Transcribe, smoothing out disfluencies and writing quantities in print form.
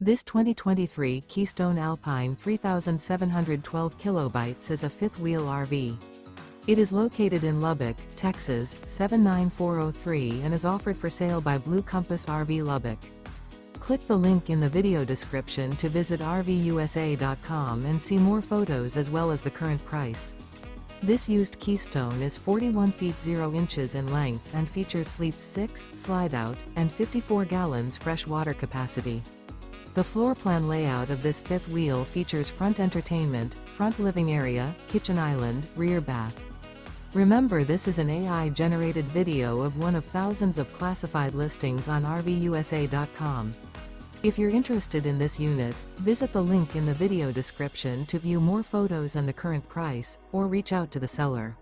This 2023 Keystone Alpine 3,712 kilobytes is a fifth-wheel RV. It is located in Lubbock, Texas, 79403 and is offered for sale by Blue Compass RV Lubbock. Click the link in the video description to visit RVUSA.com and see more photos as well as the current price. This used Keystone is 41 feet 0 inches in length and features sleeps 6, slide-out, and 54 gallons fresh water capacity. The floor plan layout of this fifth wheel features front entertainment, front living area, kitchen island, rear bath. Remember, this is an AI-generated video of one of thousands of classified listings on RVUSA.com. If you're interested in this unit, visit the link in the video description to view more photos and the current price, or reach out to the seller.